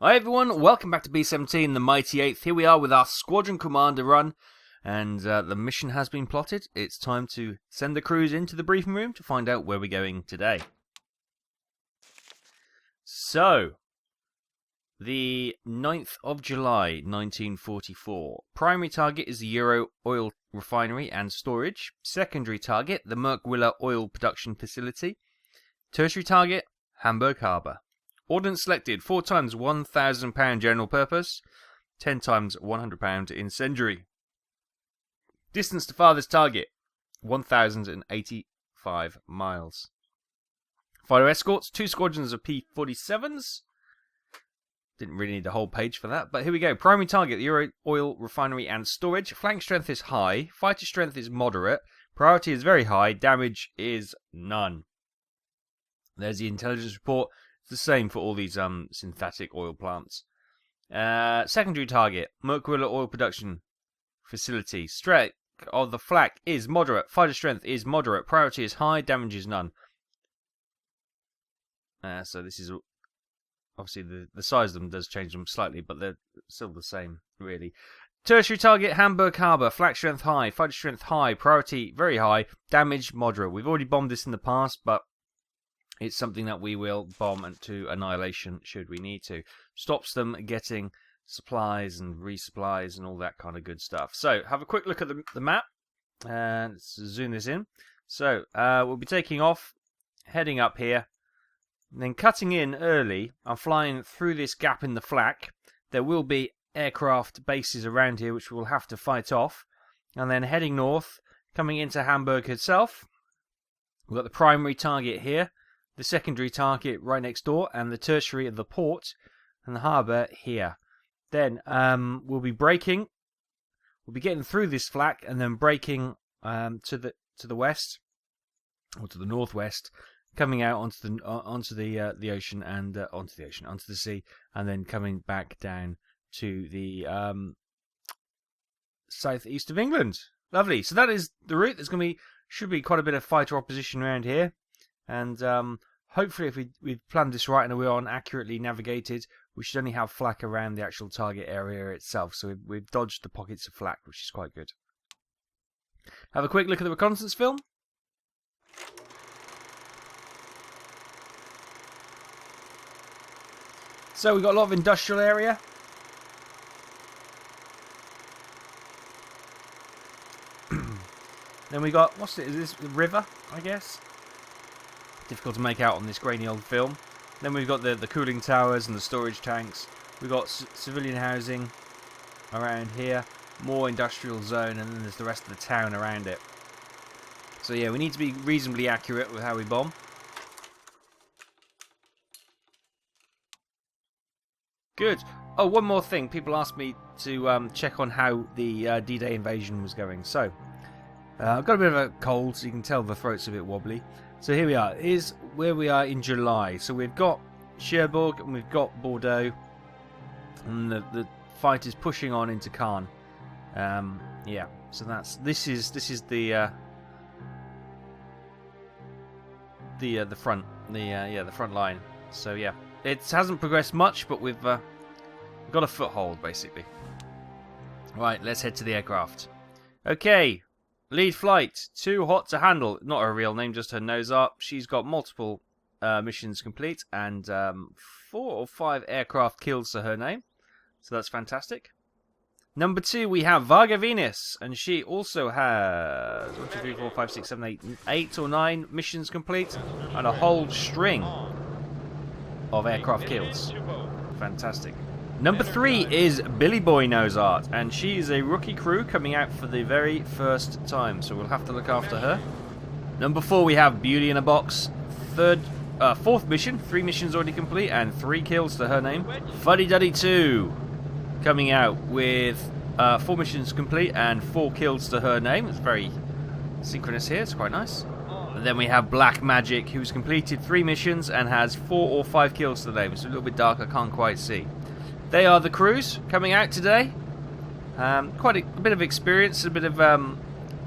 Hi everyone, welcome back to B-17, the Mighty 8th. Here we are with our Squadron Commander run, and the mission has been plotted. It's time to send the crews into the briefing room to find out where we're going today. So, the 9th of July, 1944. Primary target is the Euro Oil Refinery and Storage. Secondary target, the WWII Oil Production Facility. Tertiary target, Hamburg Harbour. Ordnance selected, 4 times £1,000 general purpose, 10 times £100 incendiary. Distance to farthest target, 1,085 miles. Fighter escorts, 2 squadrons of P-47s. Didn't really need the whole page for that, but here we go. Primary target, the Euro Oil Refinery and Storage. Flank strength is high, fighter strength is moderate, priority is very high, damage is none. There's the intelligence report. The same for all these synthetic oil plants. Secondary target, WWII Oil Production Facility. Strength of the flak is moderate. Fighter strength is moderate. Priority is high. Damage is none. So this is obviously the size of them does change them slightly, but they're still the same, really. Tertiary target, Hamburg Harbour. Flak strength high. Fighter strength high. Priority very high. Damage moderate. We've already bombed this in the past, but it's something that we will bomb to annihilation should we need to. Stops them getting supplies and resupplies and all that kind of good stuff. So, have a quick look at the map. And let's zoom this in. So, we'll be taking off, heading up here. And then cutting in early. I'm flying through this gap in the flak. There will be aircraft bases around here which we'll have to fight off. And then heading north, coming into Hamburg itself. We've got the primary target here. The secondary target right next door, and the tertiary of the port and the harbour here. Then we'll be braking. We'll be getting through this flak and then braking to the west or to the northwest, coming out onto the ocean and onto the sea, and then coming back down to the southeast of England. Lovely. So that is the route. There's should be quite a bit of fighter opposition around here. And hopefully, if we've planned this right and we're on accurately navigated, we should only have flak around the actual target area itself. So we've dodged the pockets of flak, which is quite good. Have a quick look at the reconnaissance film. So we've got a lot of industrial area. Then we got, is this the river, I guess? Difficult to make out on this grainy old film. Then we've got the cooling towers and the storage tanks. We've got civilian housing around here. More industrial zone, and then there's the rest of the town around it. So yeah, we need to be reasonably accurate with how we bomb. Good. Oh, one more thing. People asked me to check on how the D-Day invasion was going. So, I've got a bit of a cold, so you can tell the throat's a bit wobbly. So here we are. Here's where we are in July. So we've got Cherbourg and we've got Bordeaux, and the fight is pushing on into Caen. Yeah. So this is the front, the front line. So yeah, it hasn't progressed much, but we've got a foothold basically. Right, let's head to the aircraft. Okay. Lead flight, too hot to handle. Not her real name, just her nose up. She's got multiple missions complete and 4 or 5 aircraft kills to her name. So that's fantastic. Number 2, we have Varga Venus, and she also has 1, 2, 3, 4, 5, 6, 7, 8 or 9 missions complete and a whole string of aircraft kills. Fantastic. Number 3 is Billy Boy Knows Art, and she is a rookie crew coming out for the very first time, so we'll have to look after her. Number 4, we have Beauty in a Box. 4th mission, 3 missions already complete, and 3 kills to her name. Fuddy Duddy 2, coming out with 4 missions complete and 4 kills to her name. It's very synchronous here, it's quite nice. And then we have Black Magic, who's completed 3 missions and has 4 or 5 kills to the name. It's a little bit dark, I can't quite see. They are the crews coming out today. Quite a bit of experience, a bit of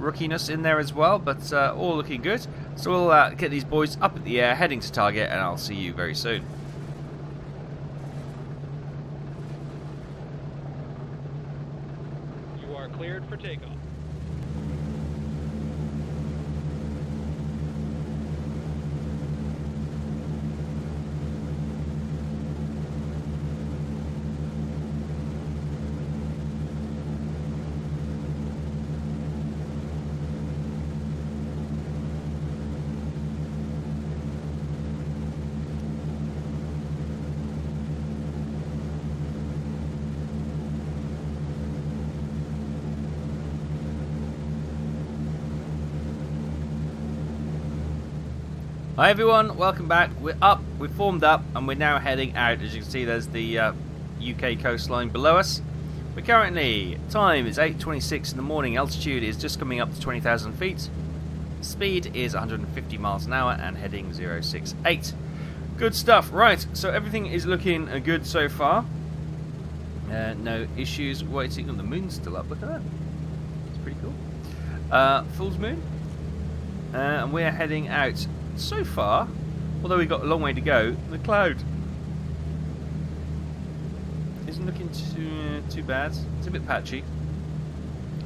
rookiness in there as well, but all looking good. So we'll get these boys up at the air, heading to target, and I'll see you very soon. takeoff. Hi everyone, welcome back. We're up, we're formed up, and we're now heading out. As you can see, there's the UK coastline below us. We're currently, time is 8:26 in the morning, altitude is just coming up to 20,000 feet. Speed is 150 miles an hour and heading 068. Good stuff. Right, so everything is looking good so far. No issues waiting. On the moon's still up, look at that. It's pretty cool. Fool's moon. And we're heading out. So far, although we've got a long way to go, the cloud isn't looking too bad. It's a bit patchy,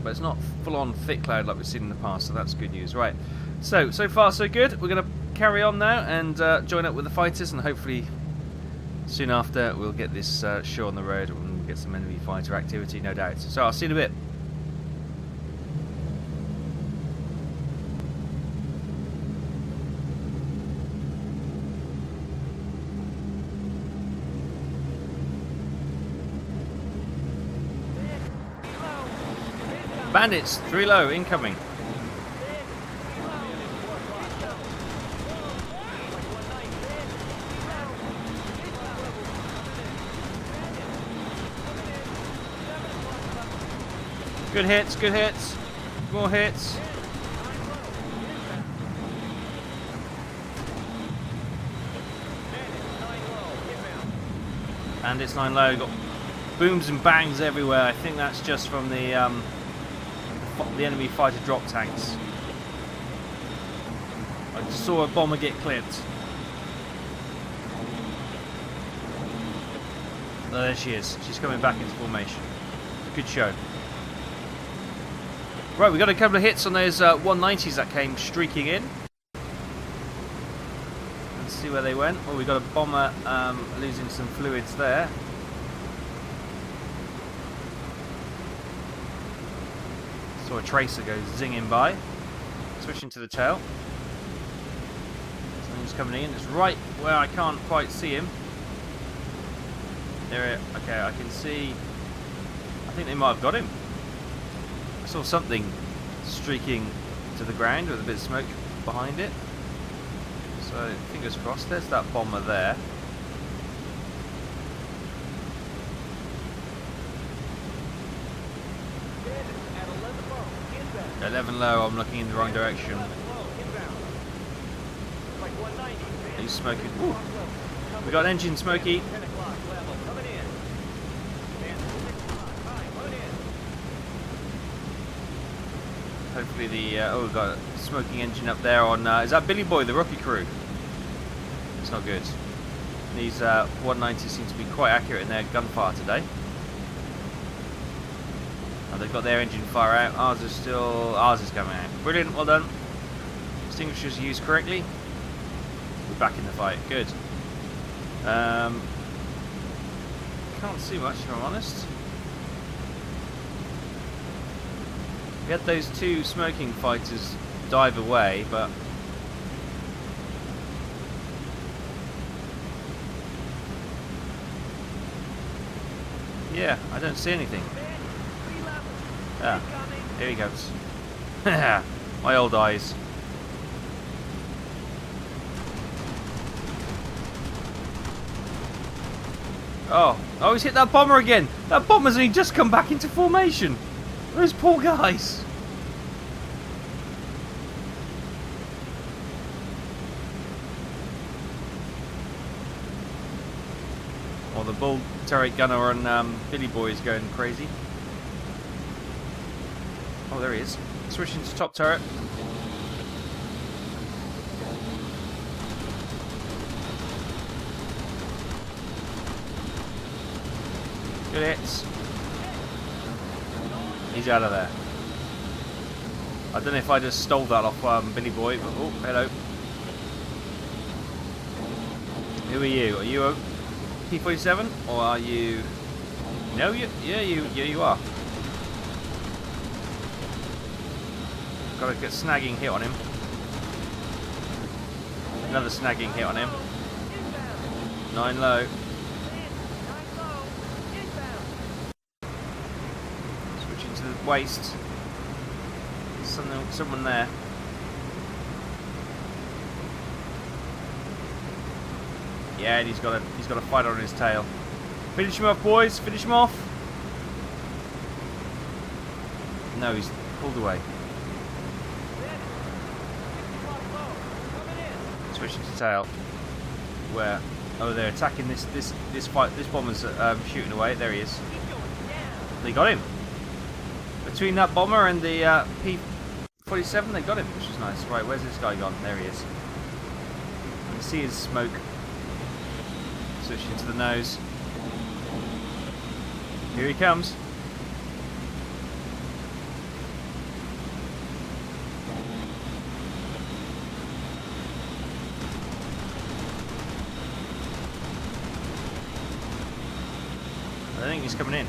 but it's not full-on thick cloud like we've seen in the past, so that's good news. Right, so far so good. We're going to carry on now and join up with the fighters, and hopefully soon after we'll get this show on the road and we'll get some enemy fighter activity, no doubt. So I'll see you in a bit. Bandits, 3 low, incoming. Good hits, good hits. More hits. Bandits 9 low, got booms and bangs everywhere. I think that's just from the enemy fighter drop tanks. I just saw a bomber get clipped. Oh, there she is. She's coming back into formation. Good show. Right, we got a couple of hits on those 190s that came streaking in. Let's see where they went. Well, we got a bomber losing some fluids there. Saw a tracer go zinging by. Switching to the tail. Something's coming in. It's right where I can't quite see him. There. Okay, I can see. I think they might have got him. I saw something streaking to the ground with a bit of smoke behind it. So fingers crossed. There's that bomber there. 11 low, I'm looking in the wrong direction. He's smoking. Ooh. We got engine smoky. Hopefully the oh, we've got a smoking engine up there on is that Billy Boy, the rookie crew? It's not good. These 190s seem to be quite accurate in their gunfire today. They've got their engine fire out. Ours is coming out. Brilliant, well done. Extinguishers used correctly. We're back in the fight. Good. Can't see much, if I'm honest. We had those 2 smoking fighters dive away, but yeah, I don't see anything. Ah, here he goes. My old eyes. Oh, he's hit that bomber again. That bomber's only just come back into formation. Those poor guys. Well, the bull turret gunner on Billy Boy is going crazy. Oh, there he is. Switching to top turret. Good hits. He's out of there. I don't know if I just stole that off Billy Boy, but oh, hello. Who are you? Are you a P-47 or are you? No, yeah, you are. Got to get snagging hit on him. Another snagging hit on him. 9 low. Switching to the waist. Someone there. Yeah, and he's got a fight on his tail. Finish him off, boys. Finish him off. No, he's pulled away. Switching to tail. Where? Oh, they're attacking this fight. This bomber's shooting away. There he is. They got him. Between that bomber and the P-47, they got him, which is nice. Right, where's this guy gone? There he is. You can see his smoke. Switching to the nose. Here he comes. I think he's coming in.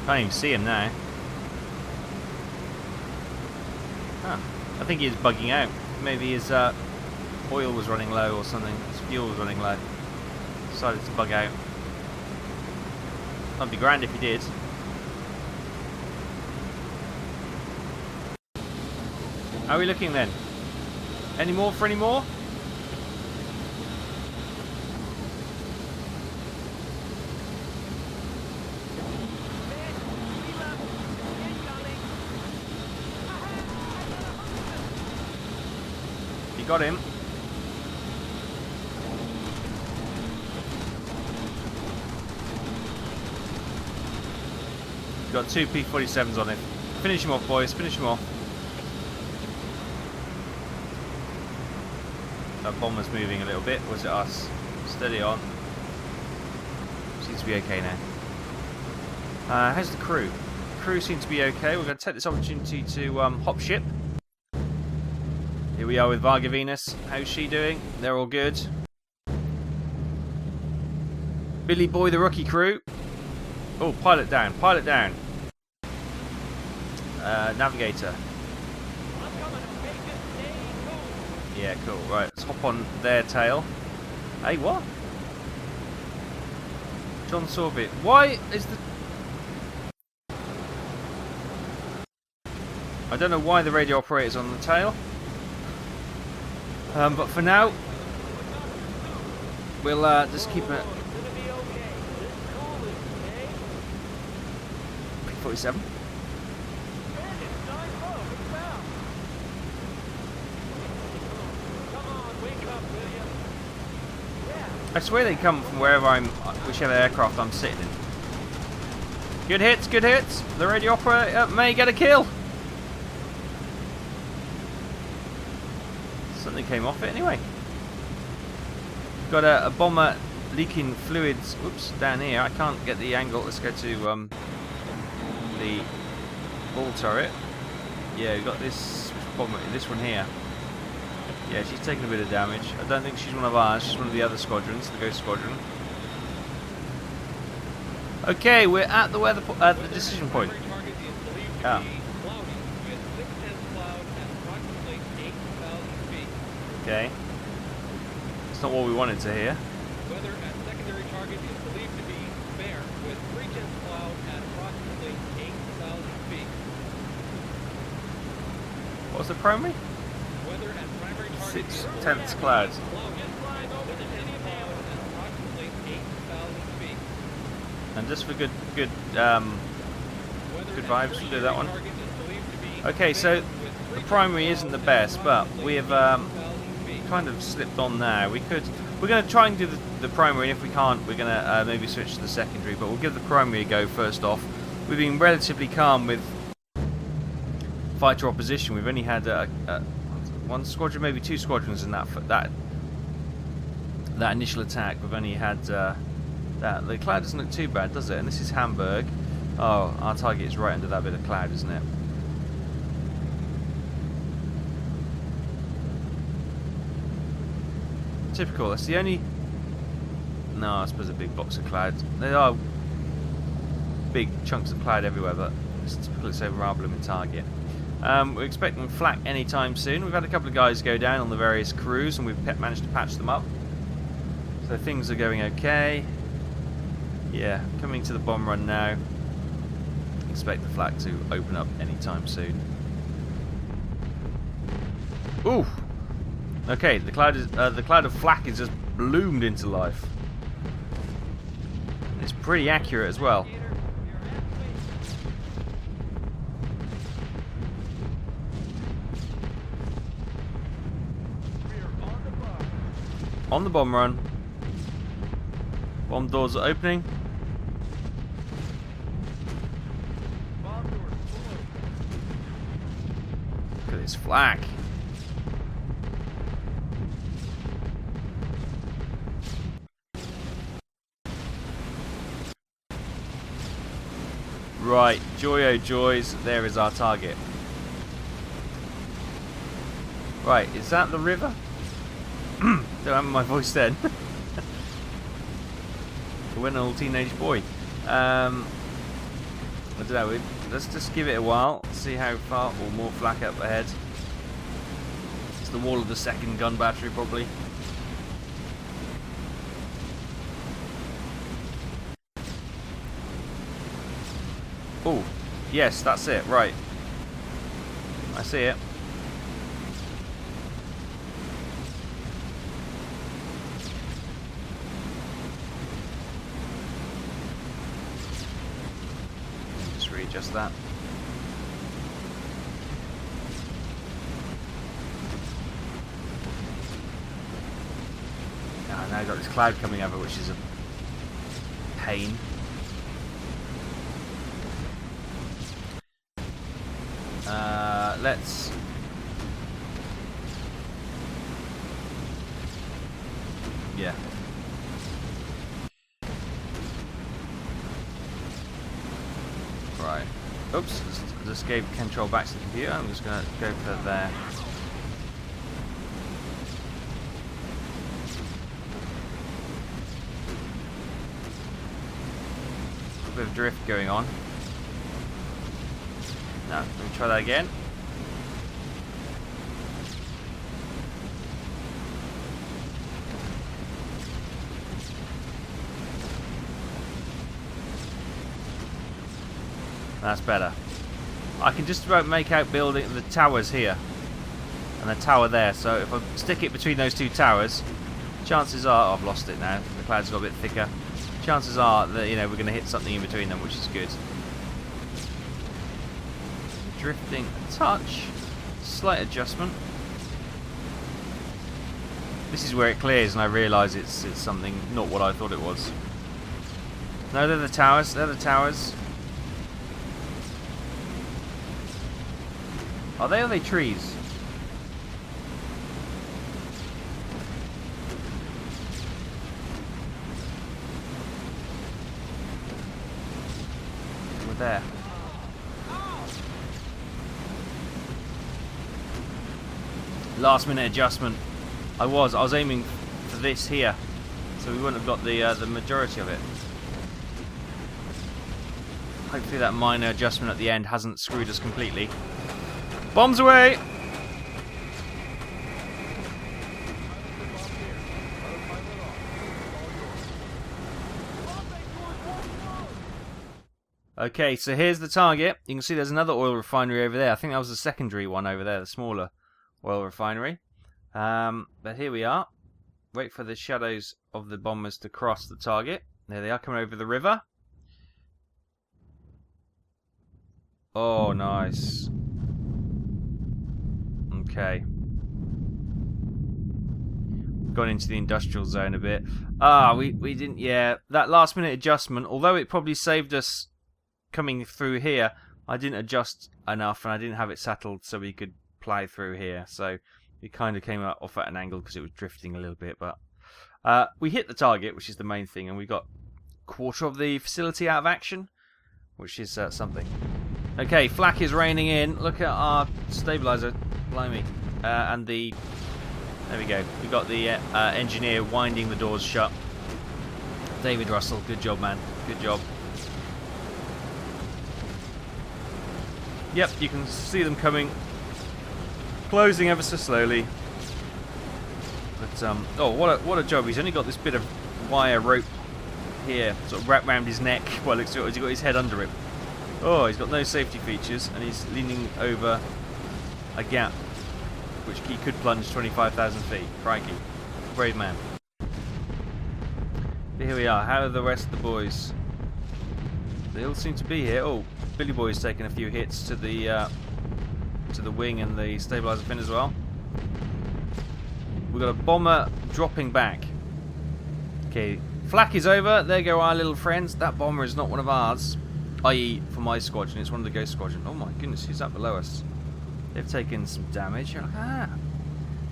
Can't even see him now. Huh. I think he's bugging out. Maybe his oil was running low or something. His fuel was running low. Decided to bug out. That'd be grand if he did. How are we looking then? Any more for any more? You got him. Got 2 P-47s on him. Finish him off, boys. Finish him off. That bomber's moving a little bit. Was it us? Steady on. Seems to be okay now. How's the crew? The crew seems to be okay. We're going to take this opportunity to hop ship. Here we are with Varga Venus. How's she doing? They're all good. Billy Boy, the rookie crew. Oh, pilot down. Pilot down. Navigator. Yeah, cool. Right, let's hop on their tail. Hey, what? John Sorbet. Why is the... I don't know why the radio operator's on the tail. But for now, we'll just keep it... P-47. I swear they come from wherever whichever aircraft I'm sitting in. Good hits, good hits. The radio operator may get a kill. Something came off it anyway. Got a bomber leaking fluids. Oops, down here. I can't get the angle. Let's go to the ball turret. Yeah, we've got this bomber. This one here. Yeah, she's taking a bit of damage. I don't think she's one of ours. She's one of the other squadrons, the Ghost Squadron. Okay, we're at the decision point. Yeah. Okay. It's not what we wanted to hear. Weather at secondary target is believed to be fair, with 3/10 cloud at approximately 8,000 feet. What was the primary? Weather at primary target 6/10 clouds. And just for good vibes, we'll do that one. Okay, so the primary isn't the best, but we have kind of slipped on now. We're going to try and do the primary, and if we can't, we're going to maybe switch to the secondary. But we'll give the primary a go first off. We've been relatively calm with fighter opposition. We've only had one squadron, maybe 2 squadrons in that that initial attack. We've only had that. The cloud doesn't look too bad, does it? And this is Hamburg. Oh, our target is right under that bit of cloud, isn't it? Typical. That's the only... No, I suppose a big box of cloud. There are big chunks of cloud everywhere, but it's typical it's over our blooming target. We're expecting flak anytime soon. We've had a couple of guys go down on the various crews, and we've managed to patch them up. So things are going okay. Yeah, coming to the bomb run now. Expect the flak to open up anytime soon. Ooh! Okay, the cloud of flak is just bloomed into life. And it's pretty accurate as well. On the bomb run. Bomb doors are opening. Look at this flak. Right, joy oh joys, there is our target. Right, is that the river? Don't have my voice then. I went an old teenage boy. I don't know, let's just give it a while, see how far, or more flak up ahead. It's the wall of the second gun battery probably. Oh, yes, that's it, right. I see it. Just readjust that. Oh, now I've got this cloud coming over, which is a pain. Let's... Yeah. Right. Oops, just gave control back to the computer. I'm just going to go for there. A bit of drift going on. Now, let me try that again. That's better. I can just about make out building the towers here and the tower there. So if I stick it between those two towers, chances are... Oh, I've lost it now. The clouds got a bit thicker. Chances are that, you know, we're going to hit something in between them, which is good. Drifting a touch. Slight adjustment. This is where it clears and I realise it's something not what I thought it was. No, they're the towers. They're the towers. Are they or are they trees? We're there. Last minute adjustment. I was aiming for this here, so we wouldn't have got the majority of it. Hopefully that minor adjustment at the end hasn't screwed us completely. Bombs away! Okay, so here's the target. You can see there's another oil refinery over there. I think that was the secondary one over there, the smaller oil refinery. But here we are. Wait for the shadows of the bombers to cross the target. There they are, coming over the river. Oh, nice. Okay. Gone into the industrial zone a bit. Ah, we didn't... Yeah, that last minute adjustment, although it probably saved us coming through here, I didn't adjust enough and I didn't have it settled so we could plow through here. So it kind of came off at an angle because it was drifting a little bit. But We hit the target, which is the main thing, and we got a quarter of the facility out of action, which is something. Okay, flak is raining in. Look at our stabilizer, blimey, and the. There we go. We got the engineer winding the doors shut. David Russell, good job, man. Good job. Yep, you can see them coming, closing ever so slowly. But oh, what a job! He's only got this bit of wire rope here, sort of wrapped around his neck. Well, looks like he's got his head under him. Oh, he's got no safety features, and he's leaning over a gap, which he could plunge 25,000 feet. Crikey, brave man. But here we are. How are the rest of the boys? They all seem to be here. Oh, Billy Boy's taking a few hits to the wing and the stabilizer fin as well. We've got a bomber dropping back. Okay, flak is over. There go our little friends. That bomber is not one of ours. I.e. for my squadron, it's one of the Ghost Squadron. Oh my goodness, he's up below us. They've taken some damage. You're like,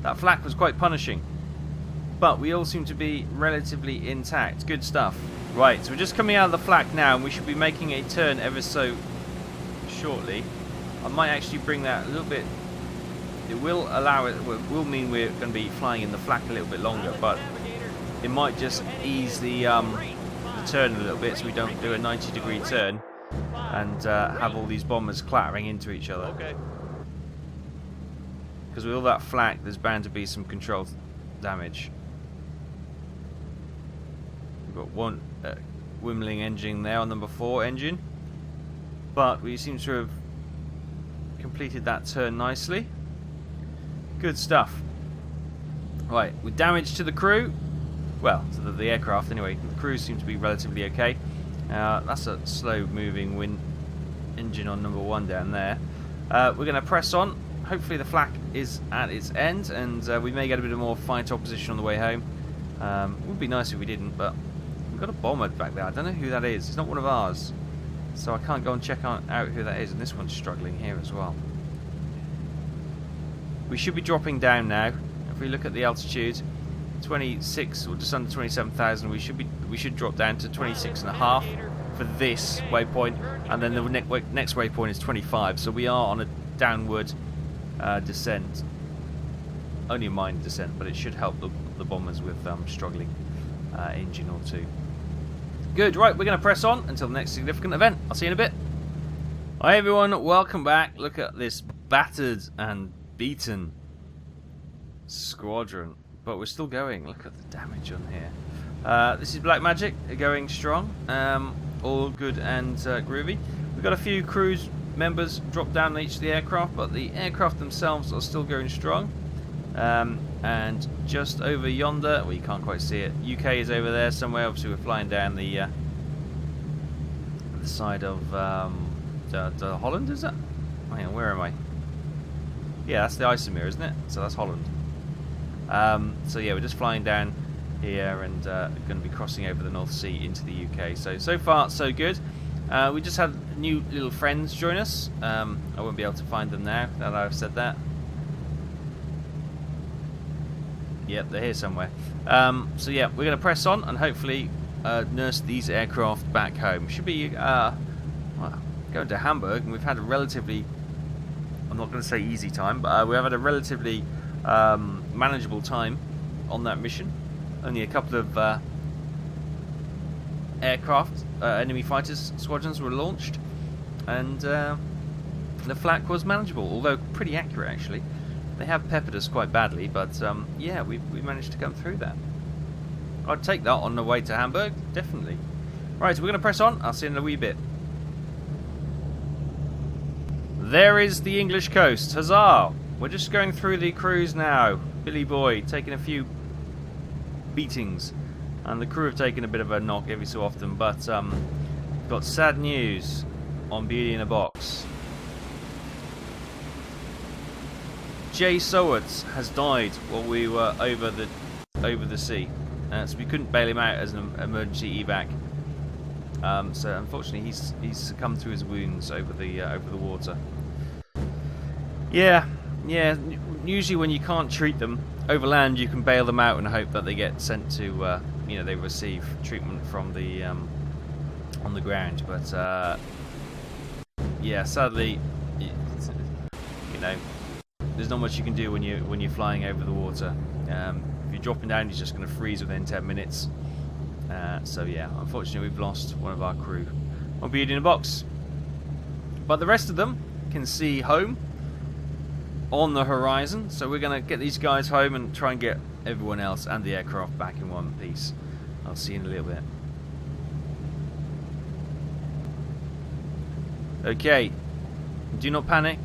that flak was quite punishing. But we all seem to be relatively intact. Good stuff. Right, so we're just coming out of the flak now, and we should be making a turn ever so shortly. I might actually bring that a little bit. It will allow it. It will mean we're going to be flying in the flak a little bit longer, but it might just ease the turn a little bit, so we don't do a 90-degree turn and have all these bombers clattering into each other. Okay. Because with all that flak, there's bound to be some controlled damage. We've got one Wimling engine there on number 4 engine, but we seem to have completed that turn nicely. Good stuff. Right, with damage to the crew, well, to the aircraft anyway. The crew seem to be relatively okay. That's a slow-moving wind engine on number 1 down there. We're going to press on. Hopefully the flak is at its end, and we may get a bit of more fight opposition on the way home. It would be nice if we didn't, but we've got a bomber back there. I don't know who that is. It's not one of ours, so I can't go and check out who that is. And this one's struggling here as well. We should be dropping down now. If we look at the altitude, 26 or just under 27,000, we should drop down to 26.5 for this waypoint, and then the next waypoint is 25. So we are on a downward descent. Only a minor descent, but it should help the bombers with struggling engine or two. Good. Right, we're going to press on until the next significant event. I'll see you in a bit. Hi everyone, welcome back. Look at this battered and beaten squadron, but we're still going. Look at the damage on here. This is Black Magic going strong, all good and groovy. We've got a few crew members drop down on each of the aircraft, but the aircraft themselves are still going strong. And just over yonder, well, you can't quite see it, UK is over there somewhere. Obviously we're flying down the side of Holland, is that? Hang on, where am I? Yeah, that's the Isomir, isn't it? So that's Holland. So yeah, we're just flying down here and going to be crossing over the North Sea into the UK. So far so good. We just had new little friends join us. I won't be able to find them now that I've said that. Yep, they're here somewhere. So yeah, we're going to press on and hopefully nurse these aircraft back home. Should be well, going to Hamburg, and we've had a relatively, I'm not going to say easy time, but we have had a relatively manageable time on that mission. Only a couple of aircraft, enemy fighters squadrons were launched, and the flak was manageable, although pretty accurate actually. They have peppered us quite badly, but yeah, we managed to come through that. I'd take that on the way to Hamburg, definitely. Right, so we're going to press on. I'll see you in a wee bit. There is the English coast. Huzzah! We're just going through the cruise now. Billy Boy taking a few beatings, and the crew have taken a bit of a knock every so often, but got sad news on Beauty in a Box. Jay Sowatz has died while we were over the sea, so we couldn't bail him out as an emergency evac. So unfortunately, he's succumbed to his wounds over the water. Yeah. Usually when you can't treat them, overland, you can bail them out and hope that they get sent to, you know, they receive treatment from the on the ground. But yeah, sadly, you know, there's not much you can do when you're flying over the water. If you're dropping down, you're just going to freeze within 10 minutes. So yeah, unfortunately, we've lost one of our crew on Beauty in a Box. But the rest of them can see home on the horizon, so we're going to get these guys home and try and get everyone else and the aircraft back in one piece. I'll see you in a little bit. Okay, do not panic.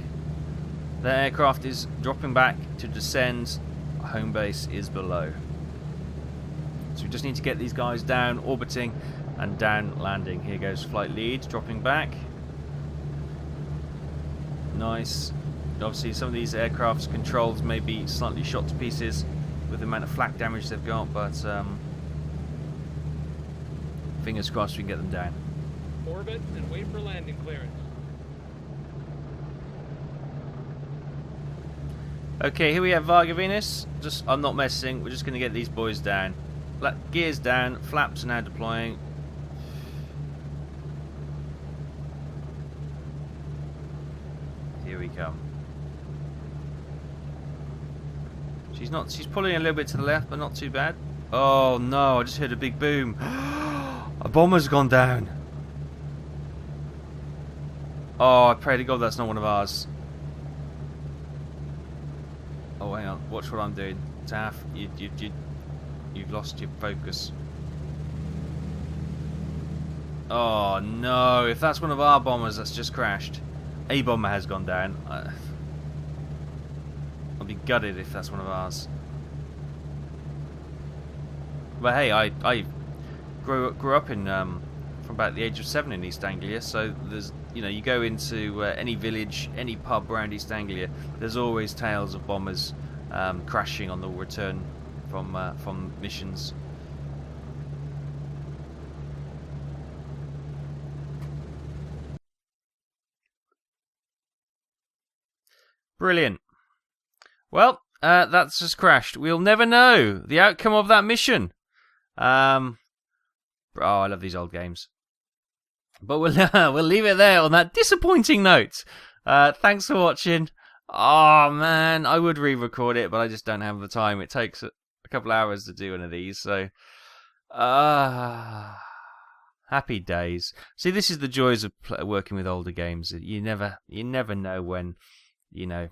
The aircraft is dropping back to descend. Home base is below. So we just need to get these guys down, orbiting, and down landing. Here goes flight lead, dropping back. Nice. Obviously, some of these aircraft's controls may be slightly shot to pieces with the amount of flak damage they've got, but fingers crossed we can get them down. Orbit and wait for landing clearance. Okay, here we have Varga Venus. I'm not messing. We're just going to get these boys down. Gears down. Flaps are now deploying. Here we come. She's pulling a little bit to the left, but not too bad. Oh no, I just heard a big boom. A bomber's gone down. Oh, I pray to God that's not one of ours. Oh, hang on. Watch what I'm doing. Taff, you've lost your focus. Oh no, if that's one of our bombers that's just crashed. A bomber has gone down. I'll be gutted if that's one of ours. But hey, I grew up in from about the age of 7 in East Anglia, so there's, you know, you go into any village, any pub around East Anglia, there's always tales of bombers crashing on the return from missions. Brilliant. Well, that's just crashed. We'll never know the outcome of that mission. Oh, I love these old games. But we'll leave it there on that disappointing note. Thanks for watching. Oh man, I would re-record it, but I just don't have the time. It takes a couple hours to do one of these, so happy days. See, this is the joys of working with older games. You never know when, you know,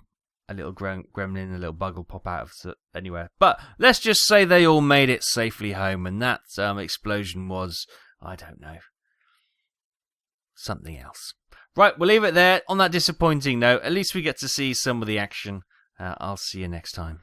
a little gremlin, a little bug will pop out of anywhere. But let's just say they all made it safely home, and that explosion was, I don't know, something else. Right, we'll leave it there on that disappointing note. At least we get to see some of the action. I'll see you next time.